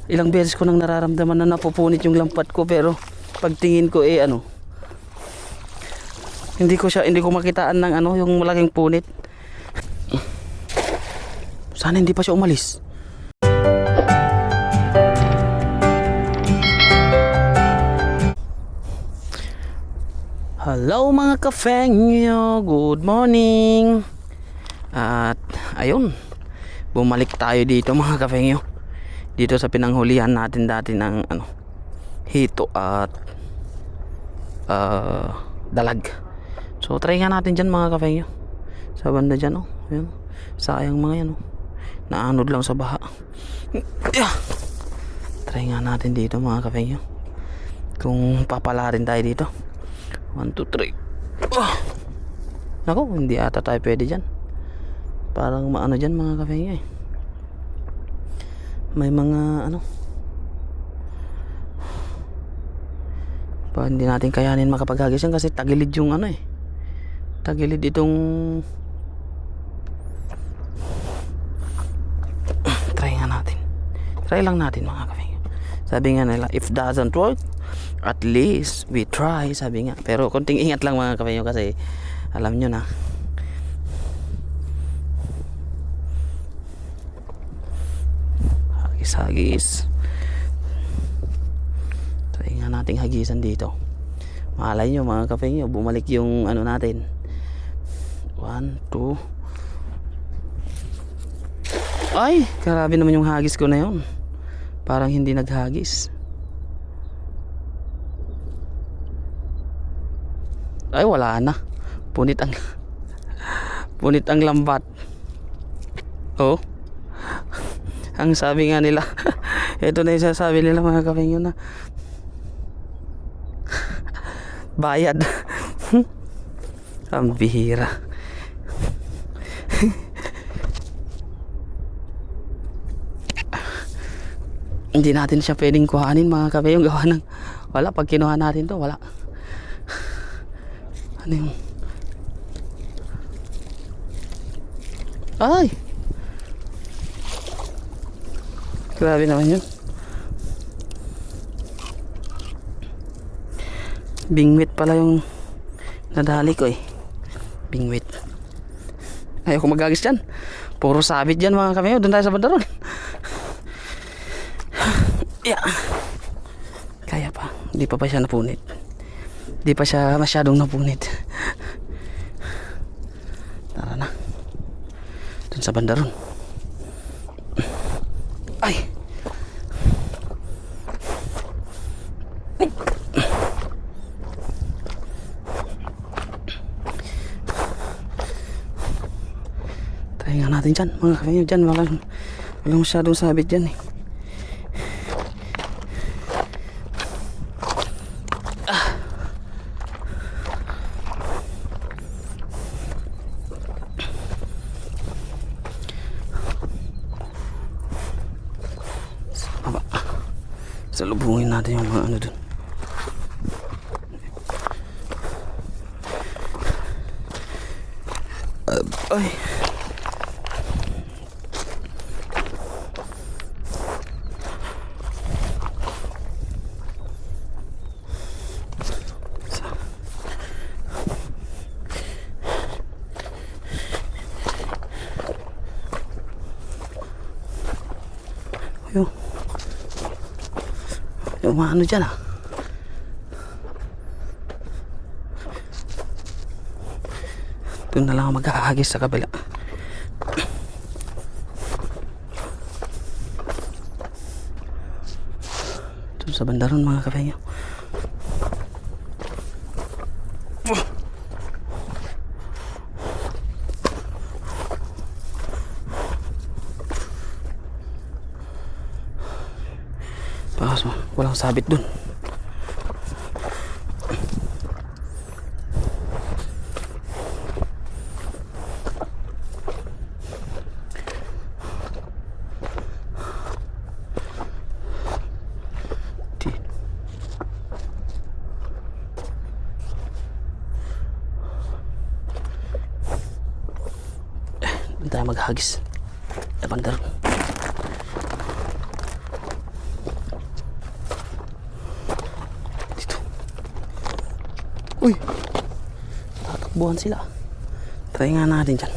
Ilang beses ko nang nararamdaman na napupunit yung lampat ko, pero pagtingin ko hindi ko makitaan ng yung malaking punit. Sana hindi pa siya umalis. Hello mga kafengyo, good morning. At ayun, bumalik tayo dito mga kafengyo. Dito sa pinanghulihan natin dati ng hito at dalag. So try nga natin dyan mga kafengyo. Sa banda dyan ayun. Sayang mga yan naanod lang sa baha. Try nga natin dito mga kafengyo, kung papala rin tayo dito. 1, 2, 3. Naku, hindi ata tayo pwede dyan. Parang maano dyan mga kafengyo may mga pa hindi natin kayanin makapaghagis yan kasi tagilid yung tagilid itong try lang natin mga kafengyo. Sabi nga nila, if doesn't work, at least we try, sabi nga. Pero konting ingat lang mga kafengyo kasi alam nyo na, hagis. Try nga nating hagisan dito. Malay nyo mga kafengyo, bumalik yung natin. 1, 2. Ay, grabe naman yung hagis ko na yun. Parang hindi naghagis. Ay, wala na. Punit ang lambat. Oh. Ang sabi nga nila, ito na yung sasabi nila mga kafengyo na bayad. Ang bihira. Hindi natin siya pwedeng kuhanin mga kafengyo, gawa ng wala. Pag kinuha natin to, wala. Ay, grabe naman yun. Bingwit pala yung nadali ko bingwit. Ayoko magagis dyan, puro sabit dyan mga kafengyo. Doon tayo sa bandaron. Kaya pa, hindi pa siya napunit. Hindi pa siya masyadong napunit. Tara na, dun sa bandaron. Ay, try nga natin dyan mga kafengyo. Dyan walang masyadong sabit dyan Salubungin natin yung mga dun. Ay, yung mga dyan doon na lang ako maghahagis sa kabila. Doon sa bandaron mga kafengyo. Walang sabit dun. Doon tayo maghagis. Bandar. Uy! Tatakbuhan sila. Try nga natin dyan.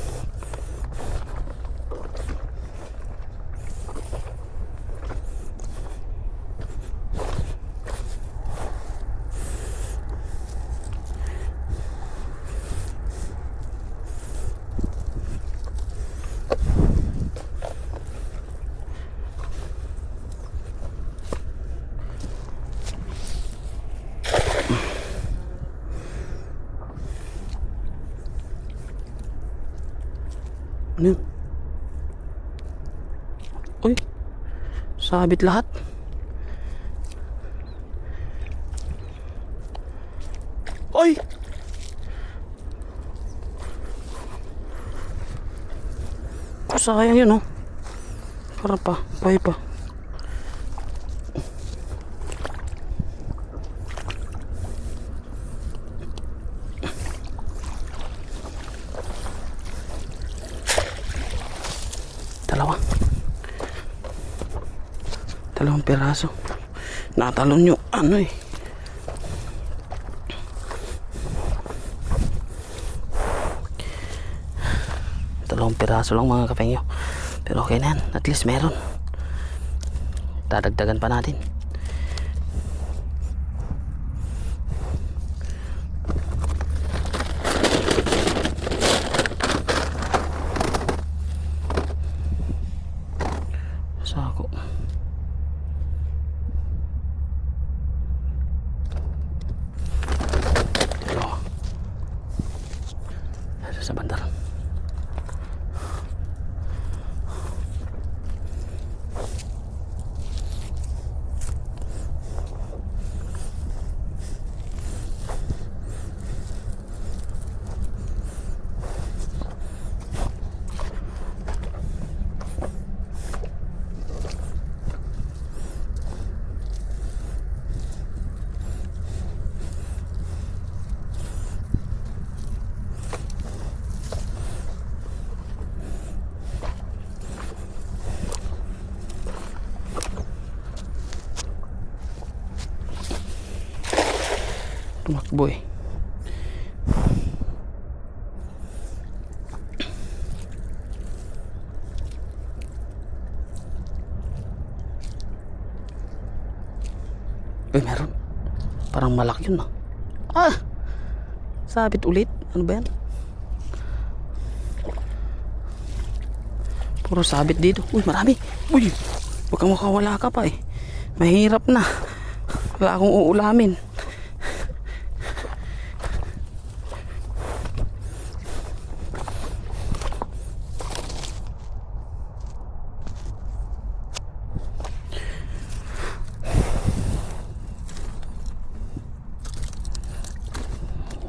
Ano yun? Uy, sabit lahat. Uy! Sayang yun, oh. Para pa, buhay pa. Dalawang piraso. Natalon yung ano eh. Dalawang piraso lang mga kapengyo. Pero okay na yan. At least meron. Dadagdagan pa natin. Sako. Sa bandar. Tumakbo eh. Uy, meron. Parang malaki yun, ah. Ah! Sabit ulit. Ano ba yan? Puro sabit dito. Uy, marami. Uy! Huwag kang makawala ka pa eh. Mahirap na. Wala akong uulamin.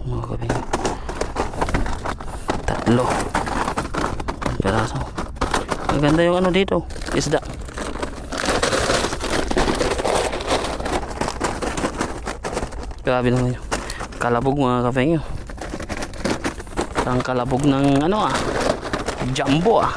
Mga kapingin. Tatlo. Peraso. Maganda yung ano dito. Isda. Grabe naman yun. Kalabog mga kapingin. Parang kalabog ng ano ah. Jumbo ah.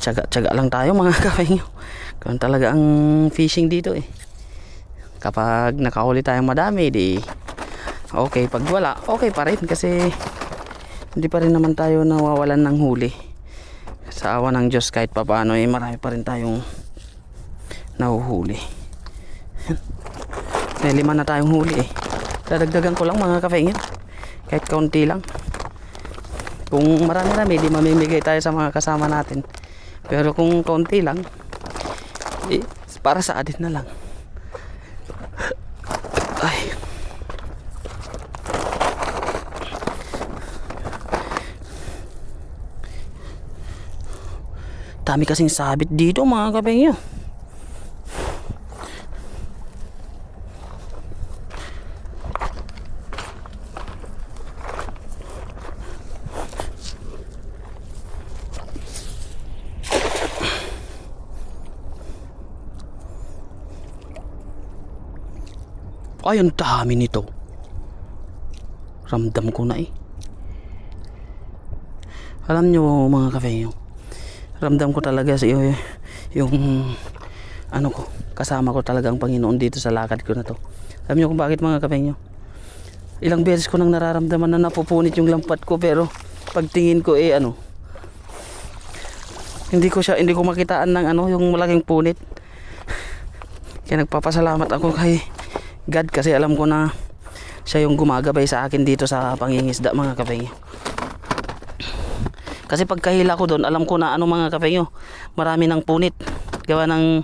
Tsaga-tsaga lang tayo mga kapengyo. Ganun talaga ang fishing dito eh. Kapag nakahuli tayong madami, di okay. Pag wala, okay pa rin kasi hindi pa rin naman tayo nawawalan ng huli. Sa awa ng Diyos kahit pa paano eh, marami pa rin tayong nahuhuli. May 5 na tayong huli eh. Dadagdagan ko lang mga kapengyo. Kahit kaunti lang. Kung marami-rami, di mamimigay tayo sa mga kasama natin. Pero kung konti lang, eh, para sa atin na lang. Ay. Dami kasing sabit dito mga kapengyo. Ay, ang dami nito. Ramdam ko na eh. Alam nyo mga kafenyo, ramdam ko talaga sa iyo yung ano ko, kasama ko talaga ang Panginoon dito sa lakad ko na to. Alam nyo kung bakit mga kafenyo? Ilang beses ko nang nararamdaman na napupunit yung lampat ko, pero pagtingin ko hindi ko makitaan ng yung malaking punit. Kaya nagpapasalamat ako kay God kasi alam ko na siya yung gumagabay sa akin dito sa pangingisda mga kafenyo. Kasi pagkahila ko doon, alam ko na mga kafenyo, marami ng punit. Gawa ng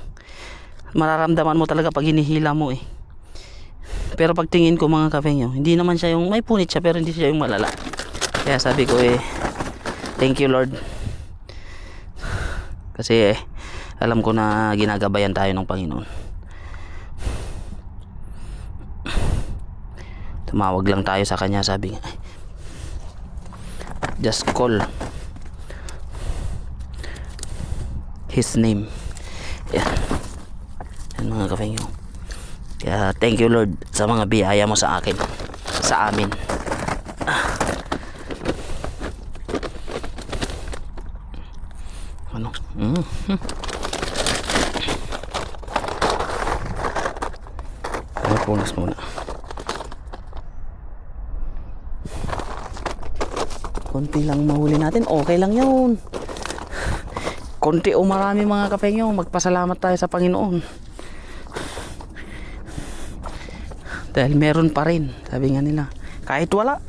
mararamdaman mo talaga pag hinihila mo eh. Pero pagtingin ko mga kafenyo, hindi naman siya yung may punit siya, pero hindi siya yung malala. Kaya sabi ko thank you Lord. Kasi alam ko na ginagabayan tayo ng Panginoon. Tumawag lang tayo sa kanya, sabi nga, just call His name. Yan mga kafenyo. Kaya thank you Lord sa mga biyaya mo sa akin, sa amin. Punas muna. Konti lang mahuli natin, okay lang yun. Konti o marami mga kafenyo, magpasalamat tayo sa Panginoon. Dahil meron pa rin, sabi nga nila. Kahit wala,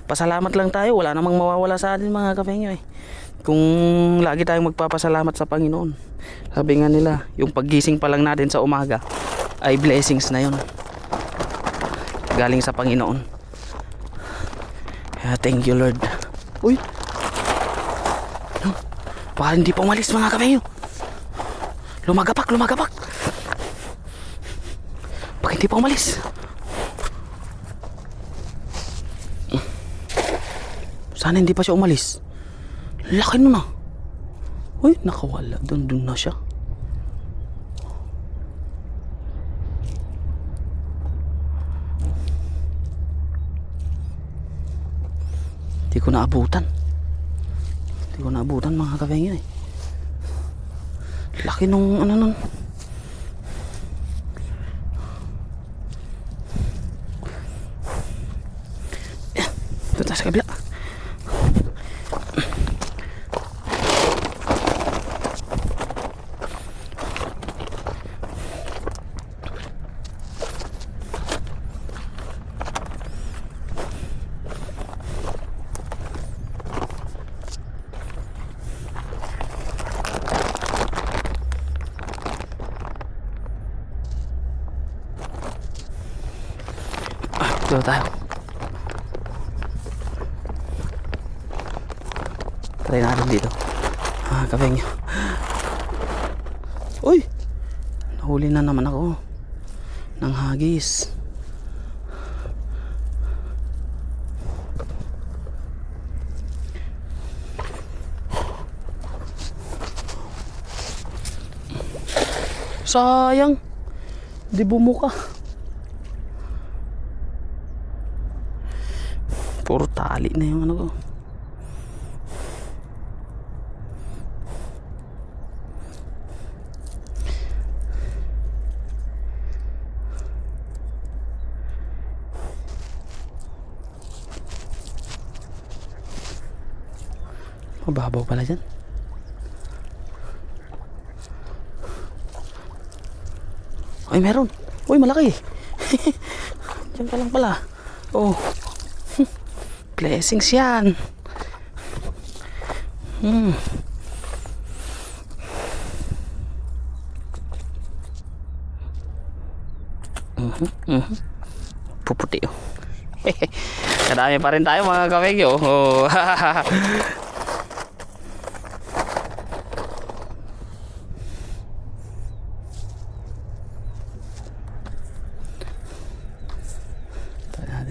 pasalamat lang tayo, wala namang mawawala sa atin mga kafenyo eh. Kung lagi tayong magpapasalamat sa Panginoon. Sabi nga nila, yung paggising pa lang natin sa umaga ay blessings na yun, galing sa Panginoon. Thank you Lord. Uy, baka hindi pa umalis mga kafenyo. Lumagapak. Baka hindi pa umalis. Sana hindi pa siya umalis. Laki nun ah. Uy, nakawala. Doon na siya. Hindi ko naabutan mga kafenyo eh. Laki nung nun. Ito tayo sa kabila. Dito tayo. Try natin dito. Kafenyo. Uy! Nahuli na naman ako ng hagis. Sayang. Di bumuka. Puro tali na yung ko. Mababaw pala dyan. Ay, meron. Uy, malaki. Diyan ka lang pala. Oh. Blessings yan. Puputi oh. Kadami pa rin tayo mga kafenyo. Oh.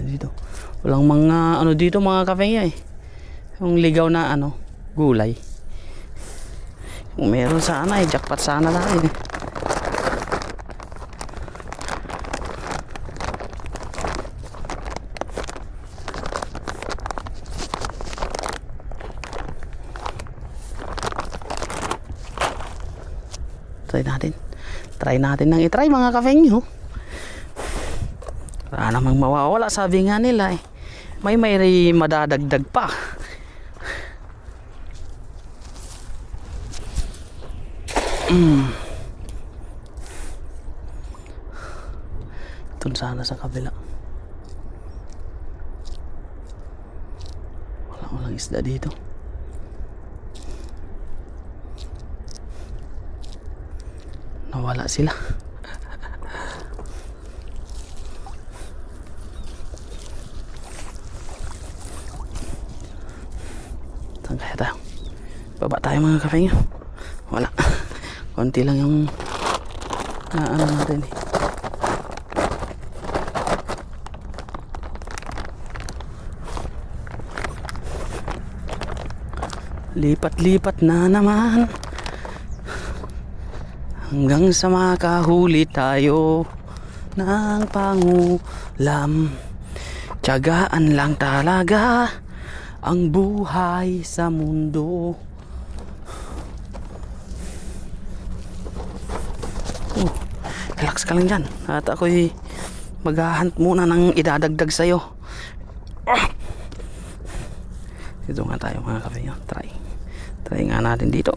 Dito. Walang mga dito mga kafenyo eh. Yung ligaw na gulay. Kung meron sana jackpot sana tayo eh. Try natin. Try natin nang itry mga kafengyo. Wala namang mawawala, sabi nga nila eh. May madadagdag pa. Doon sana sa kabila. Walang isda dito. Nawala sila. Saan kaya tayo? Baba tayo mga kafengyo. Wala. Konti lang yung ano natin eh. Lipat-lipat na naman hanggang sa makahuli tayo ng pangulam. Tiyagaan lang talaga ang buhay sa mundo. Relax ka lang dyan at ako'y maghahunt muna ng idadagdag sa'yo. Dito nga tayo mga kafengyo. Try nga natin dito.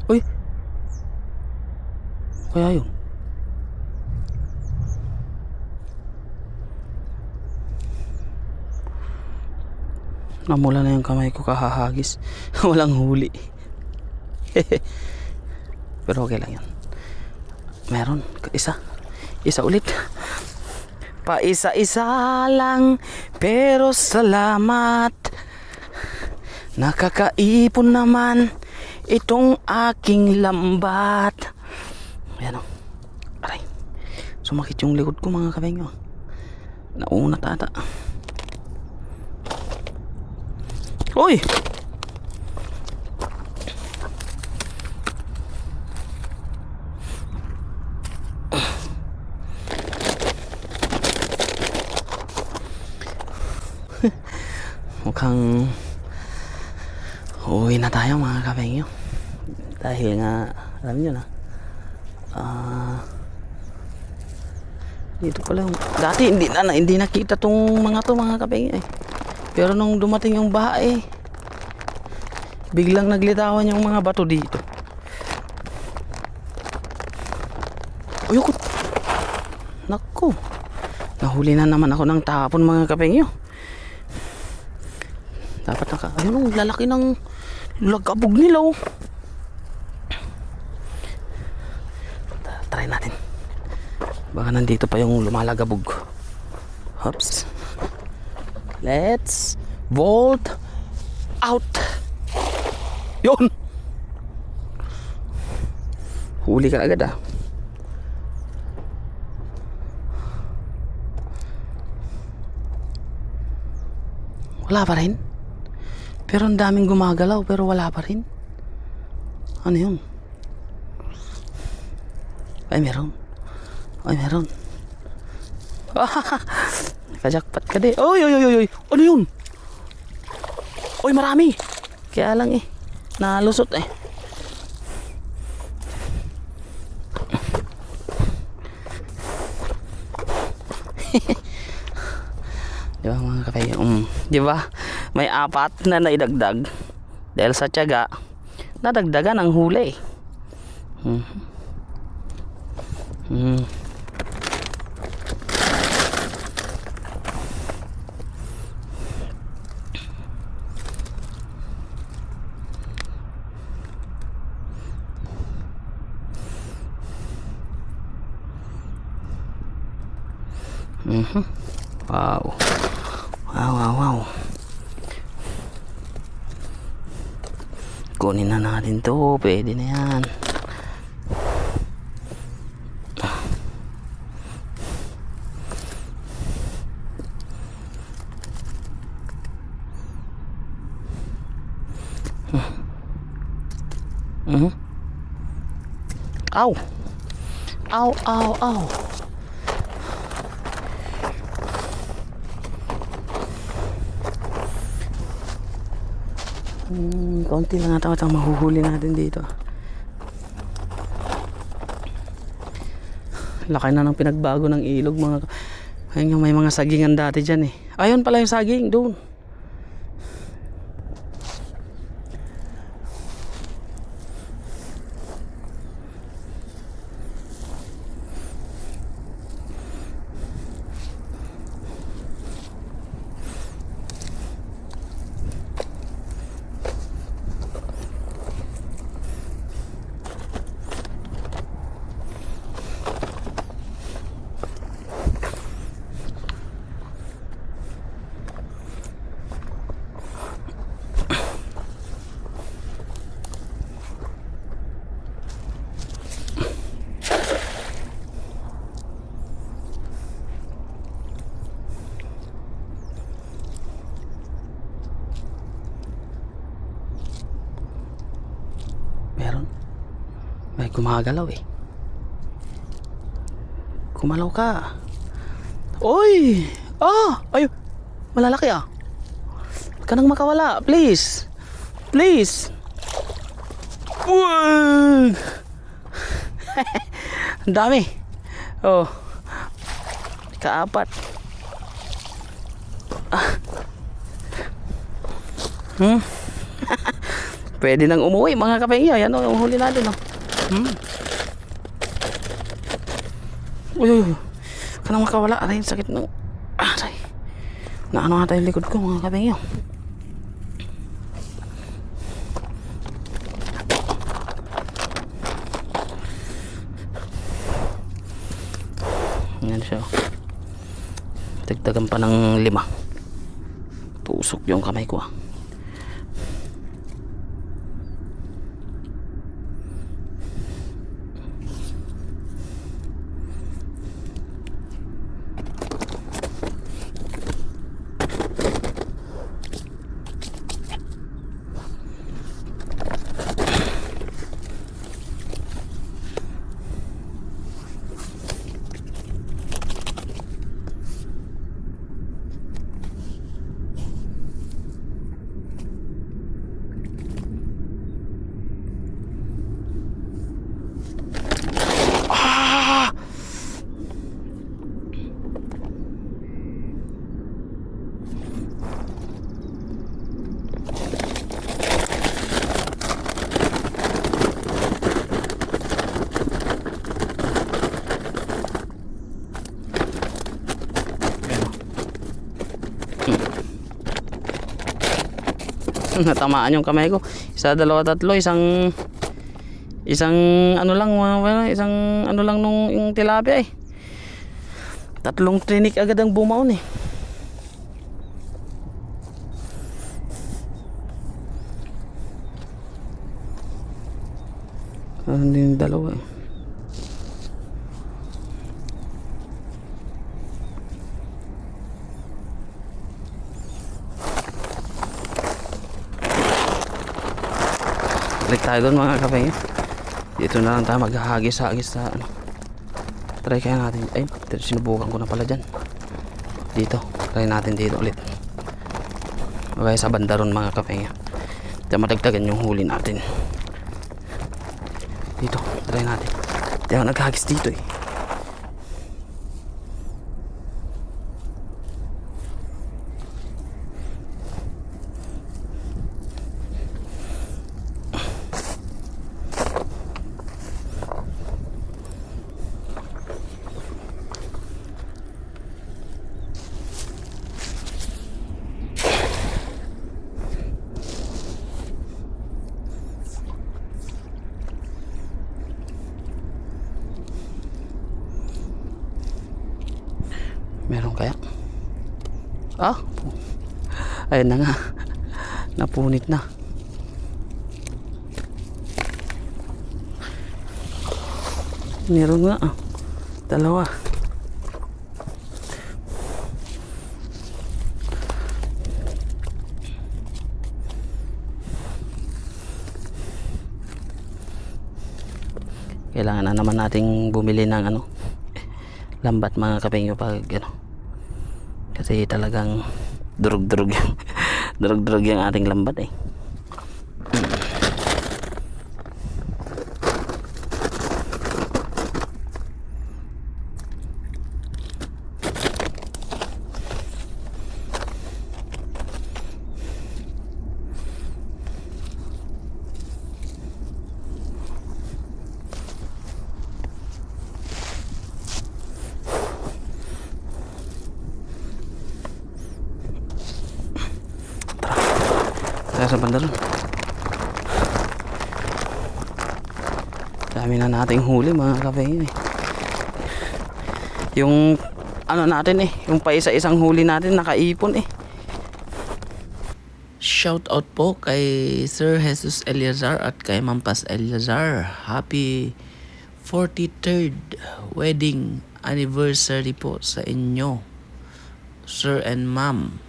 Uy, kaya yun. Namula na yung kamay ko kahahagis. Walang huli. Pero okay lang yan. Meron. Isa ulit. Paisa-isa lang. Pero salamat. Nakakaipon naman itong aking lambat. Ayan o. Aray. Sumakit yung likod ko mga kafengyo. Nauna tata. Uy! Mukhang uwi na tayo mga kafengyo. Dahil nga, alam nyo na, dito pala yung, dati hindi nakita tong mga kafengyo eh. Pero nung dumating yung baha eh, biglang naglitawan yung mga bato dito. Ayoko. Naku. Nahuli na naman ako ng tapon mga kafengyo. Dapat ayun, lalaki ng lagabog nila oh. Try natin. Baka nandito pa yung lumalagabog. Hops. Let's vault out. Yun. Huli ka agad ah. Wala pa rin. Pero ang daming gumagalaw pero wala pa rin. Ano yun? Ay meron. Kajakpat ka di. Oy. Ano yun? Oy, marami. Kaya lang eh. Nalusot eh. Di ba mga kafengyo? Di ba? May 4 na naidagdag. Dahil sa tiyaga, nadagdagan ang huli. Wow. Kunin na natin to. Pwede na yan. Mhm. Aw! Aw, aw, aw. Konti lang ata ang mahuhuli natin dito. Laki na ng pinagbago ng ilog mga. Ayun yung may mga sagingan dati dyan eh. Ayun pala yung saging doon. Meron. May gumagalaw eh. Kumalaw ka. Oy! Ah! Ay! Malalaki ah. Huwag ka nang makawala. Please. Please. Wag! Ang dami. Oh. Kaapat. Ah. Pwede nang umuwi mga kapengyo. Yan o, yung huli natin o. Uy, uy, uy. Kanang makawala. Aray, sakit ng... Aray. Naano nga tayo yung likod ko mga kapengyo. Yan siya. Dagdagan pa ng 5. Tusok yung kamay ko ah. Natamaan yung kamay ko. Isa, dalawa, tatlo, isang ano lang, isang ano lang nung yung tilapia eh. 3 trinik agad ang bumaon eh. Ano din dalawa eh. Balik tayo doon mga kapeng. Dito na lang tayo maghahagis-hagis sa ano. Try kaya natin. Ay, sinubukan ko na pala dyan. Dito, try natin dito ulit. Okay, sa banda ron mga kapeng. Kaya madagdagan yung huli natin. Dito, try natin. Kaya naghagis dito eh. Meron kaya? Ah, ayun na nga. Napunit na. Meron nga ah. Dalawa. Kailangan na naman nating bumili ng ano, lambat mga kapengyo pag ano. Kasi talagang durug-durug yung durug-durug yung ating lambat eh. Tara sa banda ron. Dami na nating huli mga kapengyo eh. Yung ano natin eh, yung paisa-isang huli natin nakaipon eh. Shout out po kay Sir Jesus Eliazar at kay Mampas Eliazar. Happy 43rd wedding anniversary po sa inyo, Sir and Ma'am,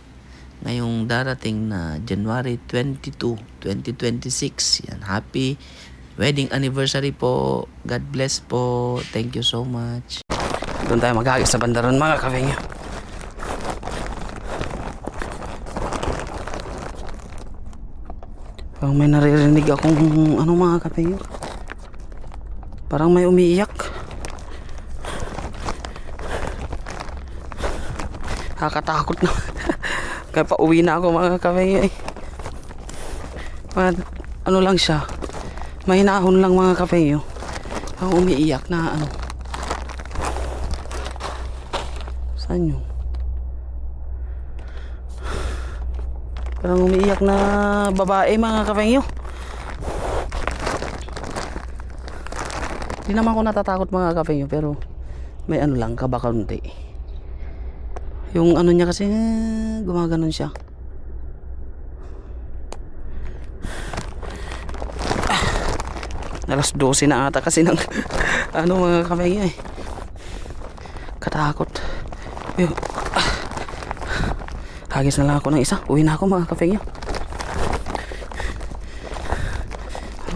ngayong darating na January 22, 2026. Yan, happy wedding anniversary po. God bless po. Thank you so much. Doon tayo maghagis sa bandaron mga kapengyo. Parang may naririnig akong ano mga kapengyo. Parang may umiiyak. Nakakatakot na. Kaya pa uwi na ako mga kapengyo eh. Ano lang siya, mahinahon lang mga kapengyo. Parang umiiyak na ano. Saan yun? Parang umiiyak na babae mga kapengyo. Hindi naman ako natatakot mga kapengyo, pero may ano lang, kaba kaunti. Yung ano niya kasi gumaganon siya. Alas 12 na ata kasi ng ano mga kapengyo eh. Katakot. Hagis na lang ako ng isa. Uwi na ako mga kapengyo.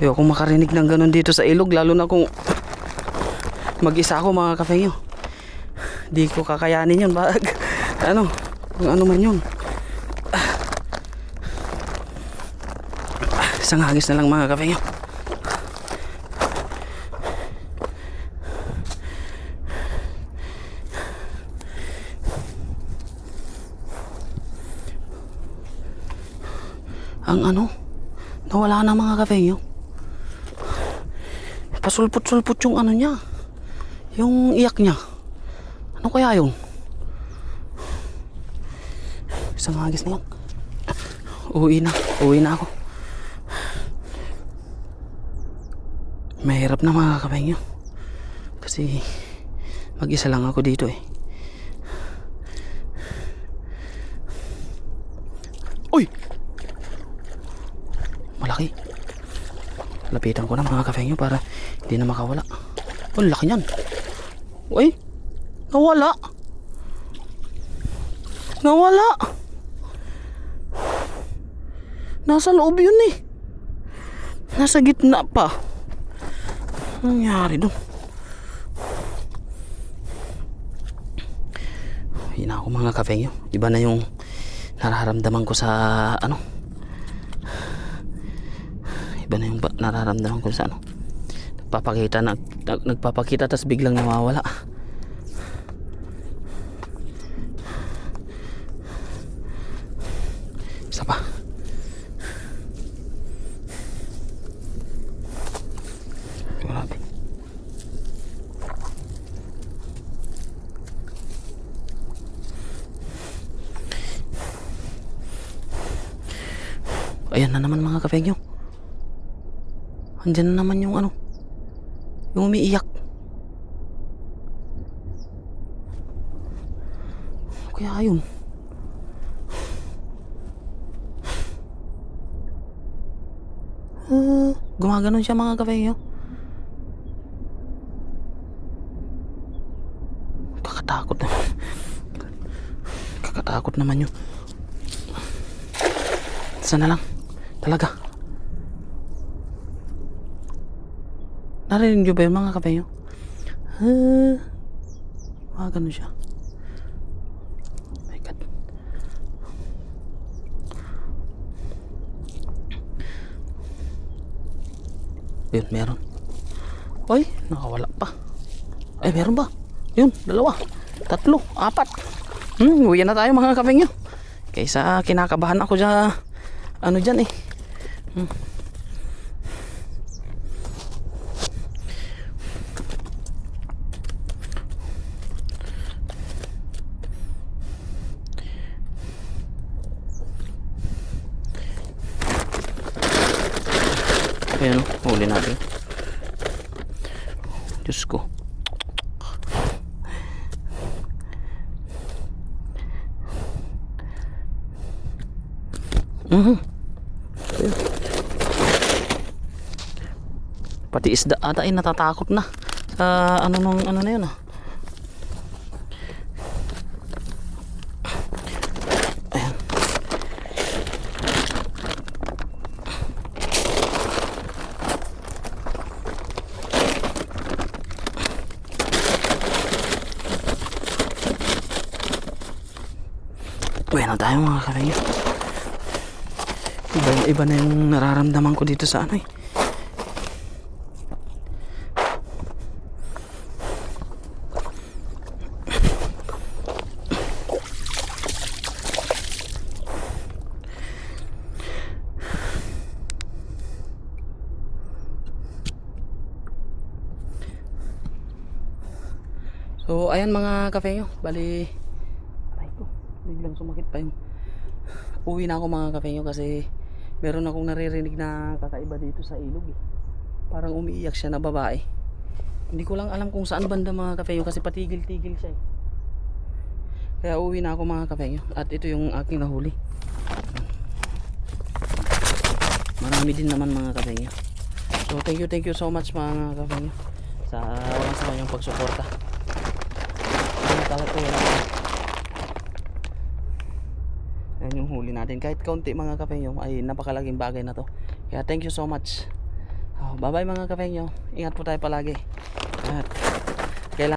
Ayoko makarinig ng ganon dito sa ilog, lalo na kung mag-isa ako mga kapengyo. Di ko kakayanin yun. Ano, kung ano man yun. Isang hagis na lang mga kapengyo. Ang ano, nawala na mga kapengyo. Pasulpot-sulpot yung ano niya, yung iyak niya. Ano kaya yun? Isang hagis na lang. Uwi na ako. Mahirap na mga kapengyo. Kasi mag-isa lang ako dito eh. Uy! Malaki. Lapitan ko na mga kapengyo para hindi na makawala. Oh, laki niyan. Uy! Nawala! Nasa loob yun eh. Nasa gitna pa. Anong nangyari doon? Yun ako mga kapengyo. Iba na yung nararamdaman ko sa ano. Iba na yung nararamdaman ko sa ano. Nagpapakita tas biglang nawawala. Isa pa. Grabe. Ayan na naman mga kapengyo. Andyan na naman yung ano, yung umiiyak. Kaya yun. Gumaganon siya mga kapengyo. Kakatakot naman yun. Sana lang talaga Narinig nyo ba yun mga kapenyo? Ganun siya. Oh my God. Yun, meron. Oy, nakawala pa. Ay, meron ba? Yun, 2, 3, 4. Uwi na tayo mga kapenyo. Kaysa kinakabahan ako dyan. Ano dyan eh. Ayan o, huli natin. Diyos ko. Ayan. Pati isda ata ay natatakot na sa ano na yun ah. Ayan. Bueno tayo mga kapenyo. Iba na yung nararamdaman ko dito sa ano eh. So ayan mga kapenyo, bali aray ko, biglang sumakit pa yun. Uwi na ako mga kapenyo kasi meron akong naririnig na kakaiba dito sa ilog eh. Parang umiiyak siya na babae. Hindi ko lang alam kung saan banda mga kapenyo kasi patigil-tigil siya eh. Kaya uwi na ako mga kapenyo at ito yung aking nahuli. Marami din naman mga kapenyo. So thank you so much mga kapenyo sa walang sa kanyang pagsuporta. Ayan yung huli natin. Kahit kaunti mga kapenyo ay napakalaging bagay na to. Kaya thank you so much. Bye bye mga kapenyo. Ingat po tayo palagi. At